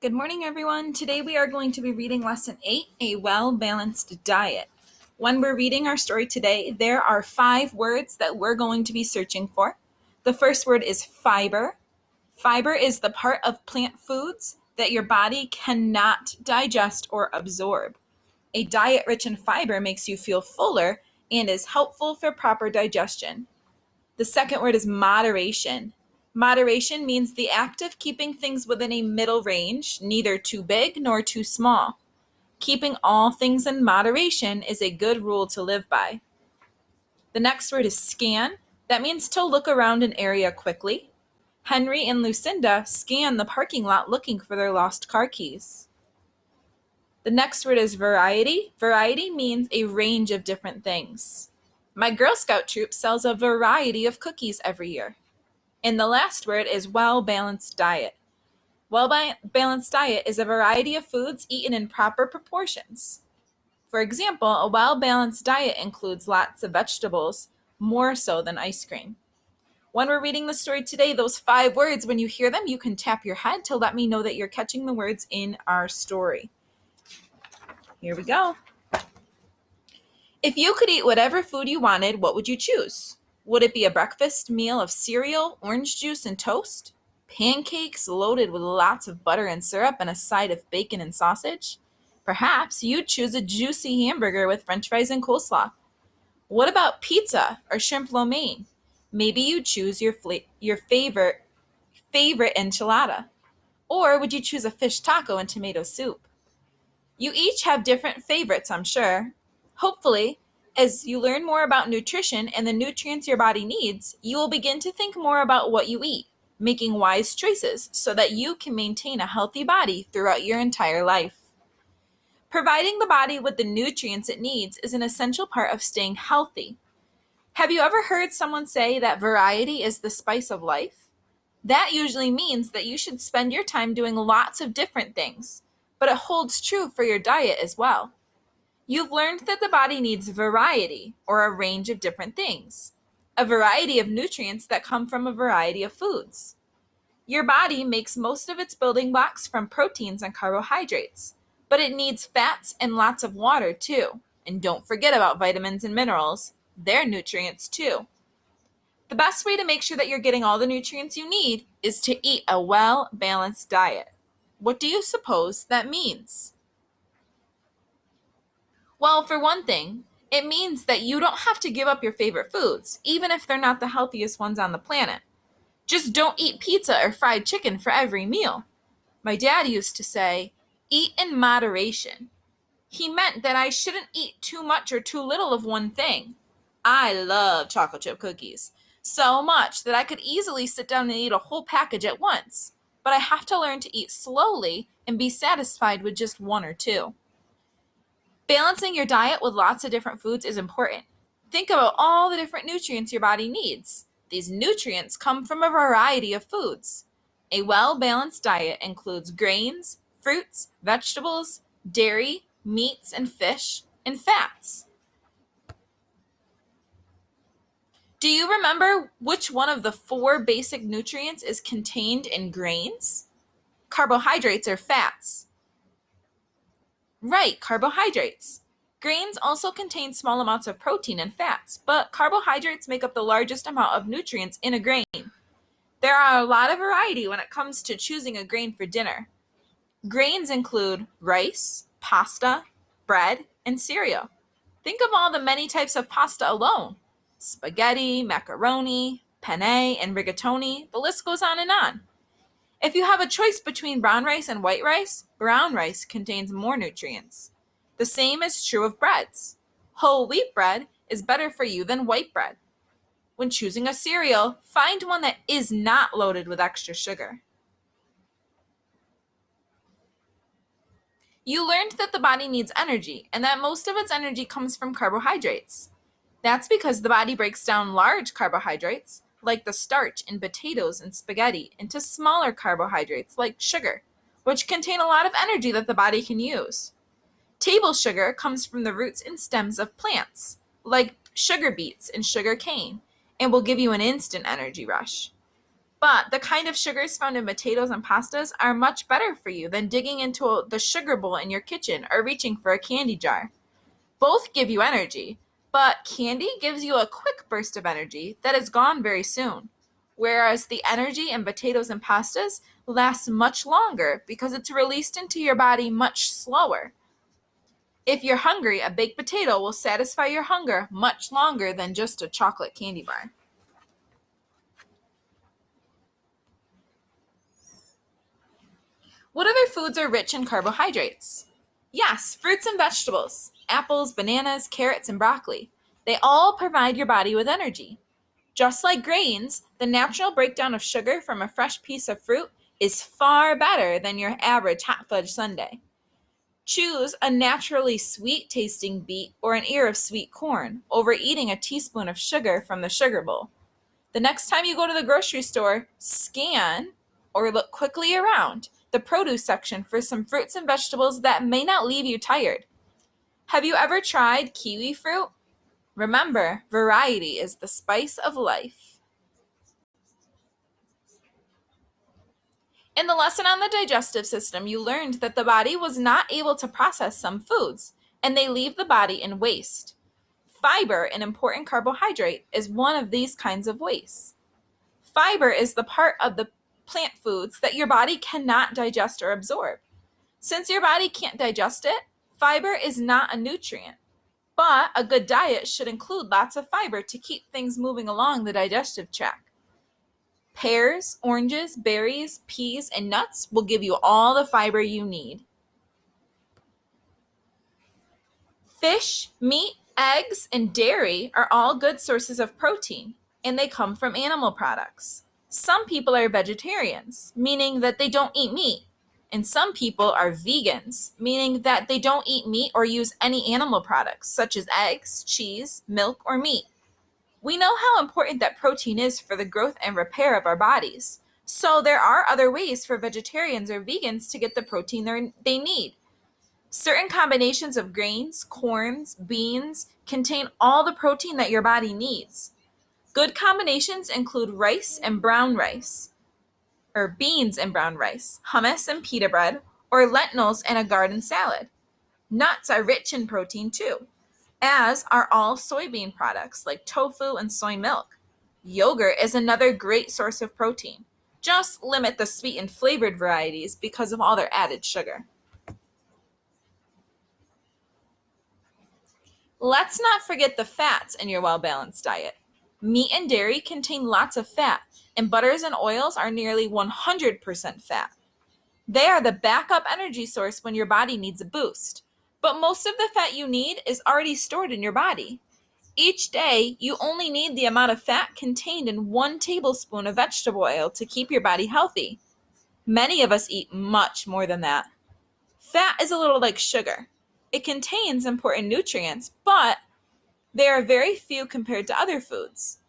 Good morning, everyone. Today we are going to be reading Lesson 8, A Well-Balanced Diet. When we're reading our story today, there are 5 words that we're going to be searching for. The first word is fiber. Fiber is the part of plant foods that your body cannot digest or absorb. A diet rich in fiber makes you feel fuller and is helpful for proper digestion. The second word is moderation. Moderation means the act of keeping things within a middle range, neither too big nor too small. Keeping all things in moderation is a good rule to live by. The next word is scan. That means to look around an area quickly. Henry and Lucinda scan the parking lot looking for their lost car keys. The next word is variety. Variety means a range of different things. My Girl Scout troop sells a variety of cookies every year. And the last word is well-balanced diet. Well-balanced diet is a variety of foods eaten in proper proportions. For example, a well-balanced diet includes lots of vegetables, more so than ice cream. When we're reading the story today, those 5 words, when you hear them, you can tap your head to let me know that you're catching the words in our story. Here we go. If you could eat whatever food you wanted, what would you choose? Would it be a breakfast meal of cereal, orange juice, and toast? Pancakes loaded with lots of butter and syrup and a side of bacon and sausage? Perhaps you'd choose a juicy hamburger with french fries and coleslaw. What about pizza or shrimp lo mein? Maybe you'd choose your favorite enchilada. Or would you choose a fish taco and tomato soup? You each have different favorites, I'm sure. Hopefully, as you learn more about nutrition and the nutrients your body needs, you will begin to think more about what you eat, making wise choices so that you can maintain a healthy body throughout your entire life. Providing the body with the nutrients it needs is an essential part of staying healthy. Have you ever heard someone say that variety is the spice of life? That usually means that you should spend your time doing lots of different things, but it holds true for your diet as well. You've learned that the body needs variety, or a range of different things, a variety of nutrients that come from a variety of foods. Your body makes most of its building blocks from proteins and carbohydrates, but it needs fats and lots of water too. And don't forget about vitamins and minerals. They're nutrients too. The best way to make sure that you're getting all the nutrients you need is to eat a well-balanced diet. What do you suppose that means? Well, for one thing, it means that you don't have to give up your favorite foods, even if they're not the healthiest ones on the planet. Just don't eat pizza or fried chicken for every meal. My dad used to say, eat in moderation. He meant that I shouldn't eat too much or too little of one thing. I love chocolate chip cookies, so much that I could easily sit down and eat a whole package at once. But I have to learn to eat slowly and be satisfied with just 1 or 2. Balancing your diet with lots of different foods is important. Think about all the different nutrients your body needs. These nutrients come from a variety of foods. A well-balanced diet includes grains, fruits, vegetables, dairy, meats and fish, and fats. Do you remember which one of the 4 basic nutrients is contained in grains? Carbohydrates or fats? Right, carbohydrates. Grains also contain small amounts of protein and fats, but carbohydrates make up the largest amount of nutrients in a grain. There are a lot of variety when it comes to choosing a grain for dinner. Grains include rice, pasta, bread, and cereal. Think of all the many types of pasta alone. Spaghetti, macaroni, penne, and rigatoni, the list goes on and on. If you have a choice between brown rice and white rice, brown rice contains more nutrients. The same is true of breads. Whole wheat bread is better for you than white bread. When choosing a cereal, find one that is not loaded with extra sugar. You learned that the body needs energy and that most of its energy comes from carbohydrates. That's because the body breaks down large carbohydrates, like the starch in potatoes and spaghetti, into smaller carbohydrates like sugar, which contain a lot of energy that the body can use. Table sugar comes from the roots and stems of plants, like sugar beets and sugar cane, and will give you an instant energy rush. But the kind of sugars found in potatoes and pastas are much better for you than digging into the sugar bowl in your kitchen or reaching for a candy jar. Both give you energy, but candy gives you a quick burst of energy that is gone very soon, whereas the energy in potatoes and pastas lasts much longer because it's released into your body much slower. If you're hungry, a baked potato will satisfy your hunger much longer than just a chocolate candy bar. What other foods are rich in carbohydrates? Yes, fruits and vegetables. Apples, bananas, carrots, and broccoli. They all provide your body with energy. Just like grains, the natural breakdown of sugar from a fresh piece of fruit is far better than your average hot fudge sundae. Choose a naturally sweet tasting beet or an ear of sweet corn over eating a teaspoon of sugar from the sugar bowl. The next time you go to the grocery store, scan or look quickly around the produce section for some fruits and vegetables that may not leave you tired. Have you ever tried kiwi fruit? Remember, variety is the spice of life. In the lesson on the digestive system, you learned that the body was not able to process some foods, and they leave the body in waste. Fiber, an important carbohydrate, is one of these kinds of wastes. Fiber is the part of the plant foods that your body cannot digest or absorb. Since your body can't digest it, fiber is not a nutrient. But a good diet should include lots of fiber to keep things moving along the digestive tract. Pears, oranges, berries, peas, and nuts will give you all the fiber you need. Fish, meat, eggs, and dairy are all good sources of protein, and they come from animal products. Some people are vegetarians, meaning that they don't eat meat, and some people are vegans, meaning that they don't eat meat or use any animal products, such as eggs, cheese, milk, or meat. We know how important that protein is for the growth and repair of our bodies, so there are other ways for vegetarians or vegans to get the protein they need. Certain combinations of grains, corns, beans contain all the protein that your body needs. Good combinations include rice and brown rice, or beans and brown rice, hummus and pita bread, or lentils and a garden salad. Nuts are rich in protein too, as are all soybean products like tofu and soy milk. Yogurt is another great source of protein. Just limit the sweet and flavored varieties because of all their added sugar. Let's not forget the fats in your well-balanced diet. Meat and dairy contain lots of fat, and butters and oils are nearly 100% fat. They are the backup energy source when your body needs a boost. But most of the fat you need is already stored in your body. Each day, you only need the amount of fat contained in 1 tablespoon of vegetable oil to keep your body healthy. Many of us eat much more than that. Fat is a little like sugar. It contains important nutrients, but there are very few compared to other foods.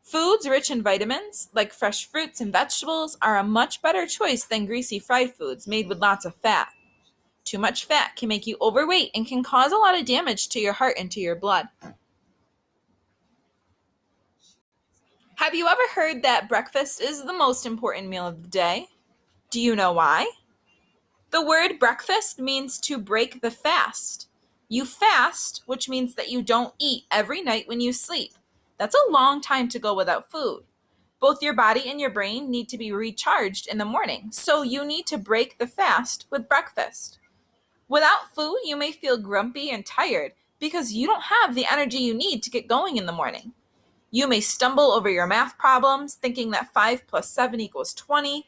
Foods rich in vitamins, like fresh fruits and vegetables, are a much better choice than greasy fried foods made with lots of fat. Too much fat can make you overweight and can cause a lot of damage to your heart and to your blood. Have you ever heard that breakfast is the most important meal of the day? Do you know why? The word breakfast means to break the fast. You fast, which means that you don't eat every night when you sleep. That's a long time to go without food. Both your body and your brain need to be recharged in the morning, so you need to break the fast with breakfast. Without food, you may feel grumpy and tired because you don't have the energy you need to get going in the morning. You may stumble over your math problems, thinking that 5 plus 7 equals 20,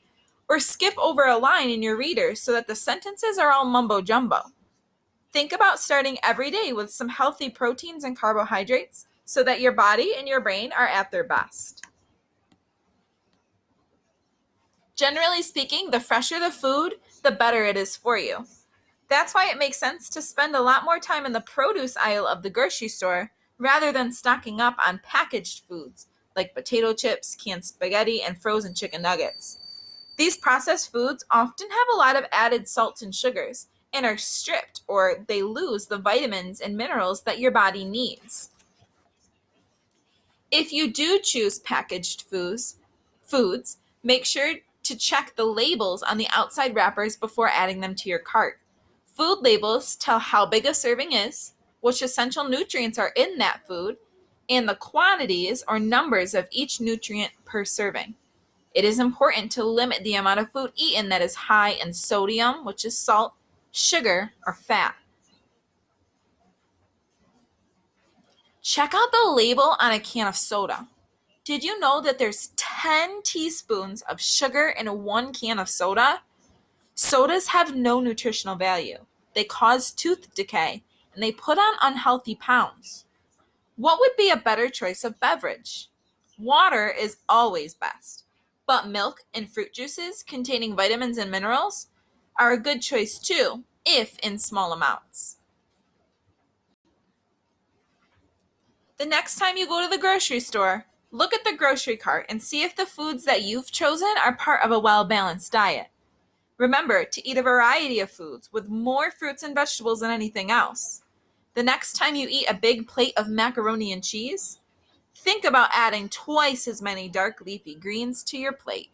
or skip over a line in your reader so that the sentences are all mumbo-jumbo. Think about starting every day with some healthy proteins and carbohydrates so that your body and your brain are at their best. Generally speaking, the fresher the food, the better it is for you. That's why it makes sense to spend a lot more time in the produce aisle of the grocery store rather than stocking up on packaged foods like potato chips, canned spaghetti, and frozen chicken nuggets. These processed foods often have a lot of added salts and sugars and are stripped or they lose the vitamins and minerals that your body needs. If you do choose packaged foods, Make sure to check the labels on the outside wrappers before adding them to your cart. Food labels tell how big a serving is, which essential nutrients are in that food, and the quantities or numbers of each nutrient per serving. It is important to limit the amount of food eaten that is high in sodium, which is salt, sugar, or fat. Check out the label on a can of soda. Did you know that there's 10 teaspoons of sugar in one can of soda? Sodas have no nutritional value. They cause tooth decay, and they put on unhealthy pounds. What would be a better choice of beverage? Water is always best, but milk and fruit juices containing vitamins and minerals are a good choice too, if in small amounts. The next time you go to the grocery store, look at the grocery cart and see if the foods that you've chosen are part of a well-balanced diet. Remember to eat a variety of foods with more fruits and vegetables than anything else. The next time you eat a big plate of macaroni and cheese, think about adding twice as many dark leafy greens to your plate.